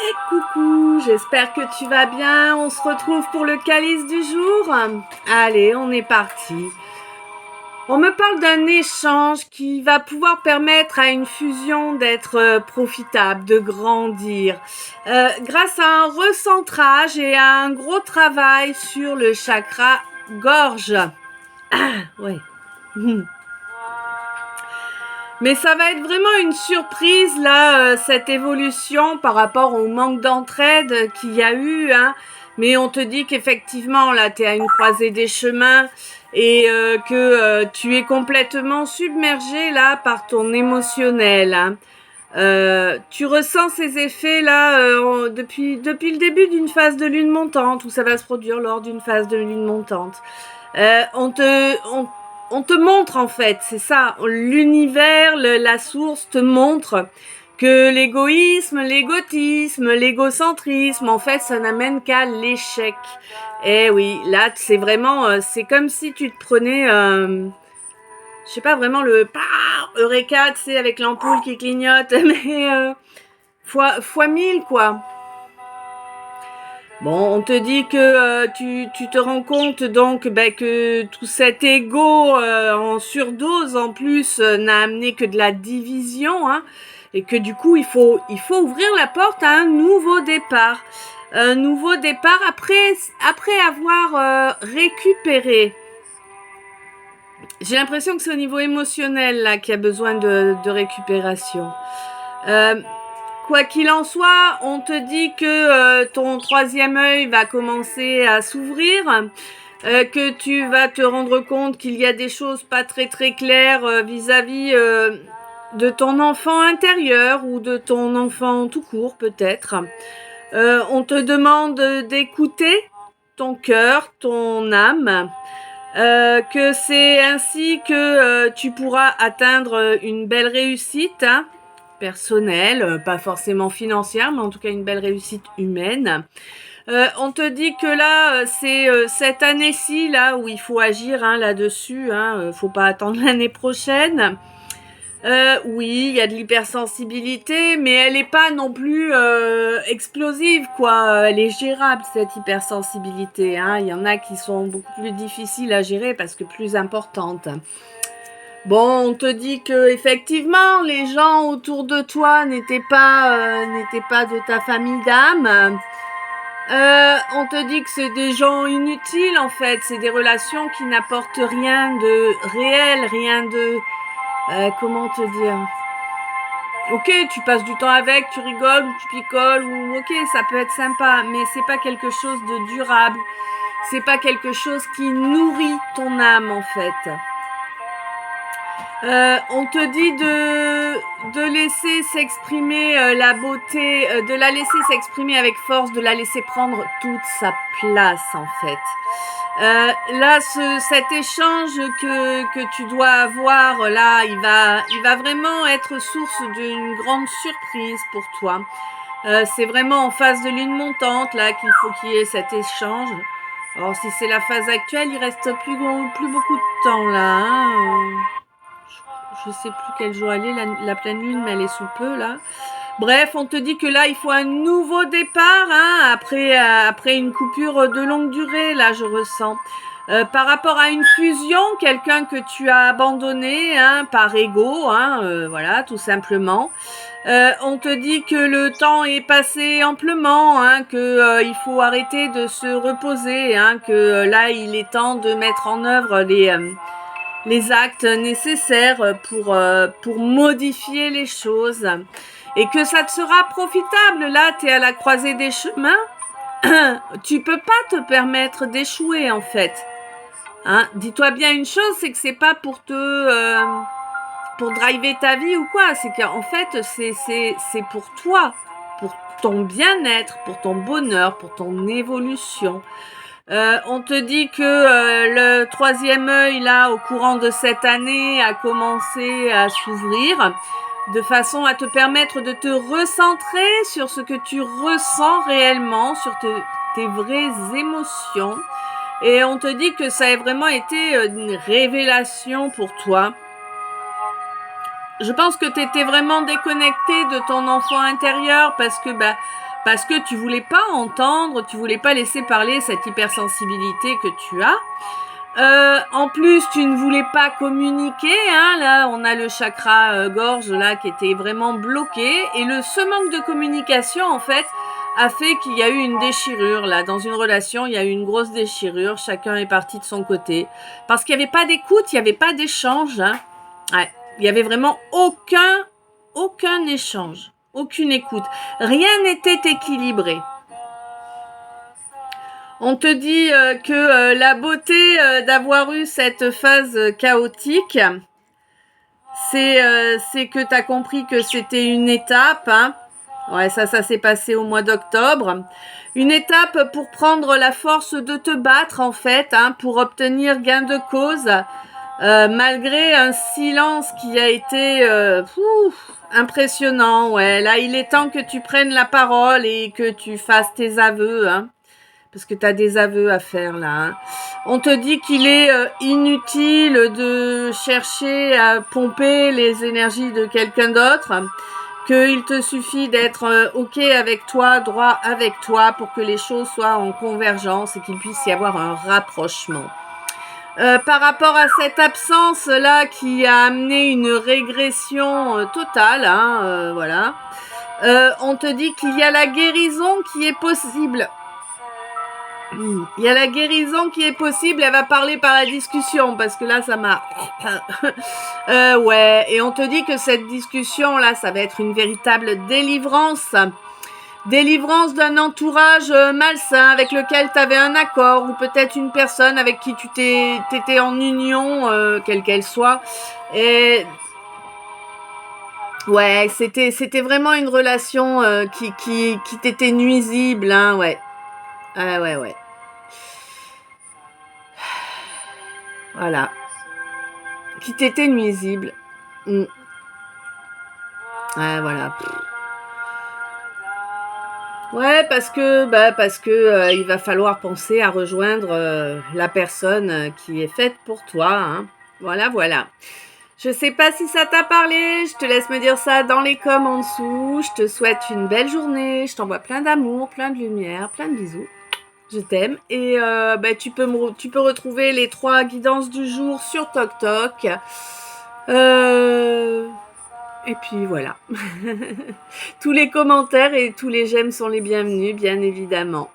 Et coucou, j'espère que tu vas bien. On se retrouve pour le calice du jour. Allez, on est parti. On me parle d'un échange qui va pouvoir permettre à une fusion d'être profitable, de grandir, grâce à un recentrage et à un gros travail sur le chakra gorge. Ouais. Mais ça va être vraiment une surprise, là, cette évolution par rapport au manque d'entraide qu'il y a eu, hein. Mais on te dit qu'effectivement, là, tu es à une croisée des chemins et que tu es complètement submergé, là, par ton émotionnel, hein. Tu ressens ces effets, là, depuis le début d'une phase de lune montante, où ça va se produire lors d'une phase de lune montante. On te montre en fait, c'est ça, l'univers, la source te montre que l'égoïsme, l'égotisme, l'égocentrisme, en fait, ça n'amène qu'à l'échec. Eh oui, là, c'est vraiment, c'est comme si tu te prenais, je sais pas vraiment le Eureka, tu sais, avec l'ampoule qui clignote, mais fois 1000 quoi. Bon, on te dit que tu te rends compte donc que tout cet ego en surdose en plus n'a amené que de la division, hein, et que du coup il faut ouvrir la porte à un nouveau départ. Un nouveau départ après avoir récupéré. J'ai l'impression que c'est au niveau émotionnel là qu'il y a besoin de récupération. Quoi qu'il en soit, on te dit que ton troisième œil va commencer à s'ouvrir, que tu vas te rendre compte qu'il y a des choses pas très très claires vis-à-vis de ton enfant intérieur ou de ton enfant tout court peut-être. On te demande d'écouter ton cœur, ton âme, que c'est ainsi que tu pourras atteindre une belle réussite, hein, personnelle, pas forcément financière, mais en tout cas une belle réussite humaine. On te dit que là, c'est cette année-ci là où il faut agir hein, là-dessus. Hein, faut pas attendre l'année prochaine. Oui, il y a de l'hypersensibilité, mais elle n'est pas non plus explosive, quoi. Elle est gérable, cette hypersensibilité. Hein. Il y en a qui sont beaucoup plus difficiles à gérer parce que plus importantes. Bon, on te dit que effectivement, les gens autour de toi n'étaient pas de ta famille d'âme. On te dit que c'est des gens inutiles en fait, c'est des relations qui n'apportent rien de réel, rien de comment te dire. Ok, tu passes du temps avec, tu rigoles ou tu picoles ou ok, ça peut être sympa, mais c'est pas quelque chose de durable. C'est pas quelque chose qui nourrit ton âme en fait. On te dit de laisser s'exprimer la beauté, de la laisser s'exprimer avec force, de la laisser prendre toute sa place en fait. Là, cet échange que tu dois avoir, là, il va vraiment être source d'une grande surprise pour toi. C'est vraiment en phase de lune montante là qu'il faut qu'il y ait cet échange. Alors si c'est la phase actuelle, il reste plus beaucoup de temps là. Hein. Je sais plus quel jour elle est, la pleine lune, mais elle est sous peu là. Bref, on te dit que là, il faut un nouveau départ, hein, après une coupure de longue durée, là, je ressens. Par rapport à une fusion, quelqu'un que tu as abandonné, hein, par ego, hein, voilà, tout simplement. On te dit que le temps est passé amplement, hein, que il faut arrêter de se reposer, hein, que là, il est temps de mettre en œuvre les actes nécessaires pour modifier les choses. Et que ça te sera profitable. Là, tu es à la croisée des chemins. Tu peux pas te permettre d'échouer, en fait. Hein, dis-toi bien une chose, c'est que c'est pas pour pour driver ta vie ou quoi. C'est qu'en fait, c'est pour toi, pour ton bien-être, pour ton bonheur, pour ton évolution. On te dit que le troisième œil, là, au courant de cette année, a commencé à s'ouvrir de façon à te permettre de te recentrer sur ce que tu ressens réellement, sur tes vraies émotions. Et on te dit que ça a vraiment été une révélation pour toi. je pense que tu étais vraiment déconnecté de ton enfant intérieur parce que tu voulais pas entendre, tu voulais pas laisser parler cette hypersensibilité que tu as. En plus, tu ne voulais pas communiquer, hein. Là, on a le chakra gorge là qui était vraiment bloqué, et ce manque de communication, en fait, a fait qu'il y a eu une déchirure là dans une relation. Il y a eu une grosse déchirure. Chacun est parti de son côté parce qu'il n'y avait pas d'écoute, il n'y avait pas d'échange. Hein. Ouais, il y avait vraiment aucun échange, aucune écoute. Rien n'était équilibré. On te dit que la beauté d'avoir eu cette phase chaotique, c'est que tu as compris que c'était une étape. Hein. Ouais, ça s'est passé au mois d'octobre. Une étape pour prendre la force de te battre, en fait, hein, pour obtenir gain de cause, malgré un silence qui a été impressionnant. Ouais, là, il est temps que tu prennes la parole et que tu fasses tes aveux, hein. Parce que tu as des aveux à faire là. Hein. On te dit qu'il est inutile de chercher à pomper les énergies de quelqu'un d'autre, qu'il te suffit d'être OK avec toi, droit avec toi, pour que les choses soient en convergence et qu'il puisse y avoir un rapprochement. Par rapport à cette absence-là qui a amené une régression totale, hein, voilà, on te dit qu'il y a la guérison qui est possible. Il y a la guérison qui est possible, elle va parler par la discussion, parce que là, ça m'a... ouais, et on te dit que cette discussion-là, ça va être une véritable délivrance. Délivrance d'un entourage malsain avec lequel tu avais un accord, ou peut-être une personne avec qui tu t'étais en union, quelle qu'elle soit. Et... ouais, c'était vraiment une relation qui t'était nuisible, hein, ouais. Ouais. Voilà. Qui t'était nuisible. Ouais, voilà. Ouais, parce que il va falloir penser à rejoindre la personne qui est faite pour toi. Hein. Voilà. Je sais pas si ça t'a parlé. Je te laisse me dire ça dans les coms en dessous. Je te souhaite une belle journée. Je t'envoie plein d'amour, plein de lumière, plein de bisous. Je t'aime. Et tu peux retrouver les 3 guidances du jour sur TokTok. Et puis voilà. Tous les commentaires et tous les j'aime sont les bienvenus, bien évidemment.